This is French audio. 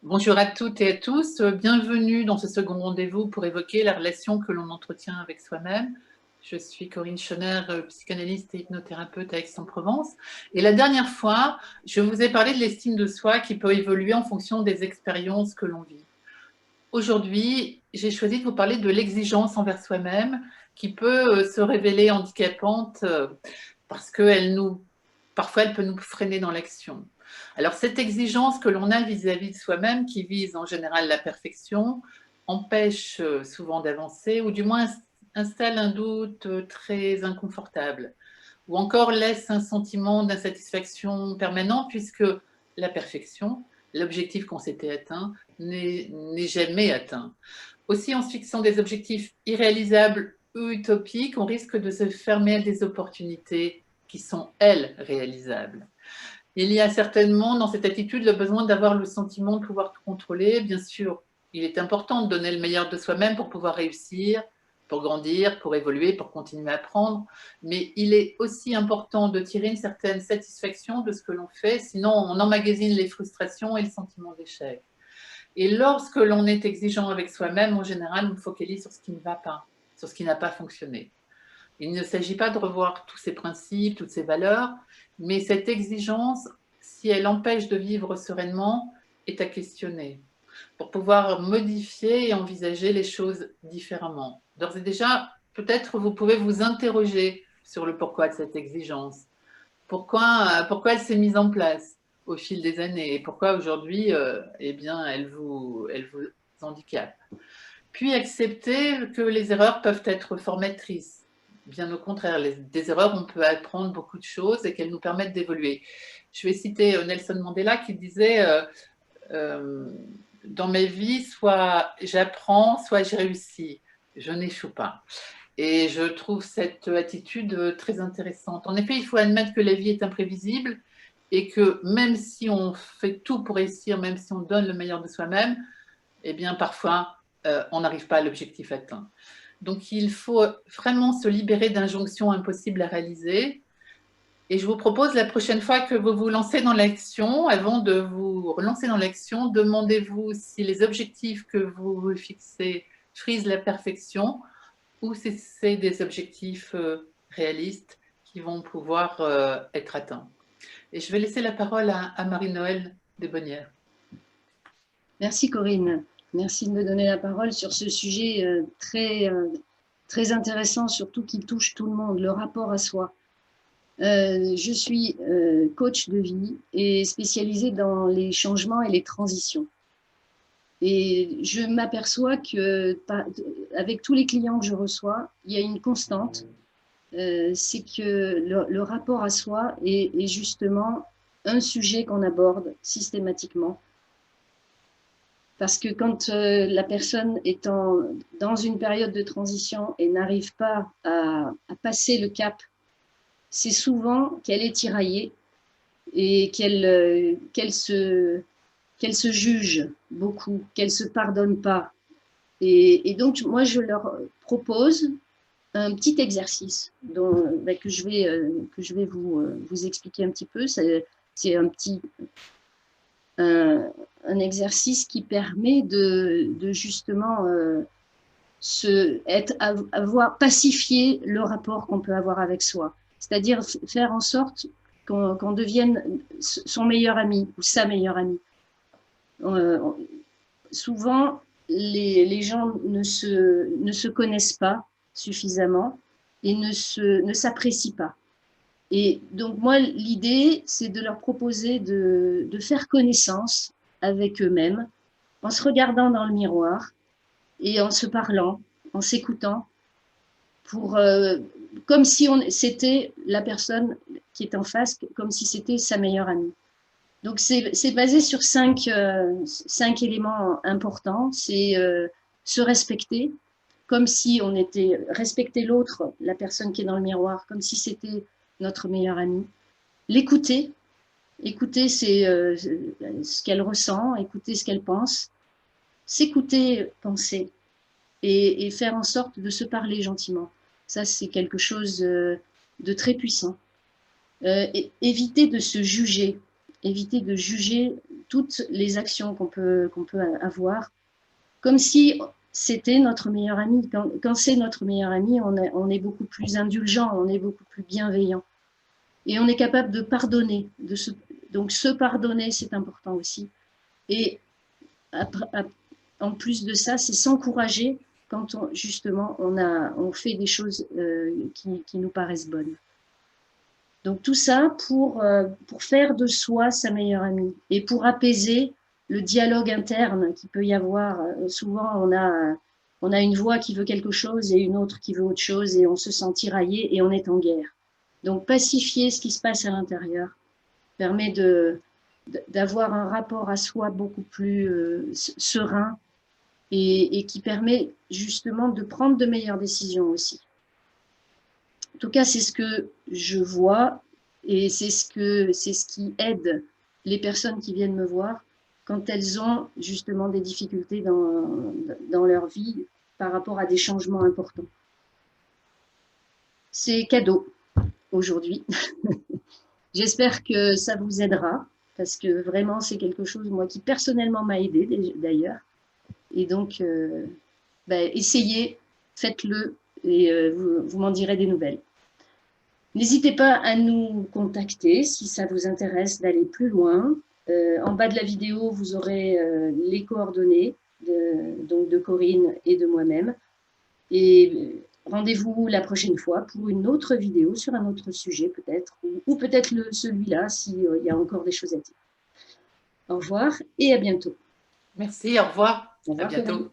Bonjour à toutes et à tous, bienvenue dans ce second rendez-vous pour évoquer la relation que l'on entretient avec soi-même. Je suis Corinne Schoner, psychanalyste et hypnothérapeute à Aix-en-Provence. Et la dernière fois, je vous ai parlé de l'estime de soi qui peut évoluer en fonction des expériences que l'on vit. Aujourd'hui, j'ai choisi de vous parler de l'exigence envers soi-même qui peut se révéler handicapante parce qu'elle nous parfois elle peut nous freiner dans l'action. Alors cette exigence que l'on a vis-à-vis de soi-même, qui vise en général la perfection, empêche souvent d'avancer, ou du moins installe un doute très inconfortable, ou encore laisse un sentiment d'insatisfaction permanent, puisque la perfection, l'objectif qu'on s'était atteint, n'est jamais atteint. Aussi, en se fixant des objectifs irréalisables ou utopiques, on risque de se fermer à des opportunités qui sont, elles, réalisables. Il y a certainement dans cette attitude le besoin d'avoir le sentiment de pouvoir tout contrôler. Bien sûr, il est important de donner le meilleur de soi-même pour pouvoir réussir, pour grandir, pour évoluer, pour continuer à apprendre. Mais il est aussi important de tirer une certaine satisfaction de ce que l'on fait, sinon on emmagasine les frustrations et le sentiment d'échec. Et lorsque l'on est exigeant avec soi-même, en général, on focalise sur ce qui ne va pas, sur ce qui n'a pas fonctionné. Il ne s'agit pas de revoir tous ces principes, toutes ces valeurs, mais cette exigence, si elle empêche de vivre sereinement, est à questionner pour pouvoir modifier et envisager les choses différemment. D'ores et déjà, peut-être vous pouvez vous interroger sur le pourquoi de cette exigence. Pourquoi elle s'est mise en place au fil des années et pourquoi aujourd'hui, eh bien, elle vous handicape. Puis accepter que les erreurs peuvent être formatrices. Bien au contraire, des erreurs, on peut apprendre beaucoup de choses et qu'elles nous permettent d'évoluer. Je vais citer Nelson Mandela qui disait euh, dans mes vies, soit j'apprends, soit je réussis. Je n'échoue pas. Et je trouve cette attitude très intéressante. En effet, il faut admettre que la vie est imprévisible et que même si on fait tout pour réussir, même si on donne le meilleur de soi-même, eh bien parfois on n'arrive pas à l'objectif atteint. Donc il faut vraiment se libérer d'injonctions impossibles à réaliser. Et je vous propose la prochaine fois que vous vous lancez dans l'action, avant de vous relancer dans l'action, demandez-vous si les objectifs que vous vous fixez frisent la perfection ou si c'est des objectifs réalistes qui vont pouvoir être atteints. Et je vais laisser la parole à Marie-Noël Desbonnières. Merci Corinne, merci de me donner la parole sur ce sujet très intéressant, surtout qui touche tout le monde, le rapport à soi. Je suis coach de vie et spécialisée dans les changements et les transitions. Et je m'aperçois que avec tous les clients que je reçois, il y a une constante, c'est que le rapport à soi est justement un sujet qu'on aborde systématiquement. Parce que quand la personne est dans une période de transition et n'arrive pas à passer le cap, c'est souvent qu'elle est tiraillée et qu'elle se juge beaucoup, qu'elle ne se pardonne pas. Et donc, moi, je leur propose un petit exercice que je vais vous expliquer un petit peu. C'est un exercice qui permet de justement avoir pacifier le rapport qu'on peut avoir avec soi. C'est-à-dire faire en sorte qu'on devienne son meilleur ami ou sa meilleure amie. Souvent, les gens ne se connaissent pas suffisamment et ne s'apprécient pas. Et donc, moi, l'idée, c'est de leur proposer de faire connaissance avec eux-mêmes en se regardant dans le miroir et en se parlant, en s'écoutant, comme si c'était la personne qui est en face, comme si c'était sa meilleure amie. Donc, c'est basé sur cinq éléments importants. C'est se respecter, comme si on était respecter l'autre, la personne qui est dans le miroir, comme si c'était notre meilleure amie. L'écouter, écouter c'est ce qu'elle ressent, écouter ce qu'elle pense, s'écouter, penser et faire en sorte de se parler gentiment. Ça, c'est quelque chose de très puissant. Éviter de se juger, éviter de juger toutes les actions qu'on peut avoir, comme si c'était notre meilleur ami. Quand c'est notre meilleur ami, on est beaucoup plus indulgent, on est beaucoup plus bienveillant. Et on est capable de pardonner. Donc se pardonner, c'est important aussi. Et en plus de ça, c'est s'encourager quand justement on fait des choses qui nous paraissent bonnes. Donc tout ça pour faire de soi sa meilleure amie et pour apaiser le dialogue interne qu'il peut y avoir. Souvent, on a une voix qui veut quelque chose et une autre qui veut autre chose et on se sent tiraillé et on est en guerre. Donc pacifier ce qui se passe à l'intérieur permet d'avoir un rapport à soi beaucoup plus serein et qui permet justement de prendre de meilleures décisions aussi. En tout cas, c'est ce que je vois et c'est ce qui aide les personnes qui viennent me voir quand elles ont justement des difficultés dans leur vie par rapport à des changements importants. C'est cadeau aujourd'hui. J'espère que ça vous aidera parce que vraiment, c'est quelque chose, moi, qui personnellement m'a aidé d'ailleurs. Et donc, essayez, faites-le et vous m'en direz des nouvelles. N'hésitez pas à nous contacter si ça vous intéresse d'aller plus loin. En bas de la vidéo, vous aurez les coordonnées de Corinne et de moi-même. Et rendez-vous la prochaine fois pour une autre vidéo sur un autre sujet peut-être, ou peut-être celui-là s'il y a encore des choses à dire. Au revoir et à bientôt. Merci, au revoir. Au revoir, à bientôt. Corinne.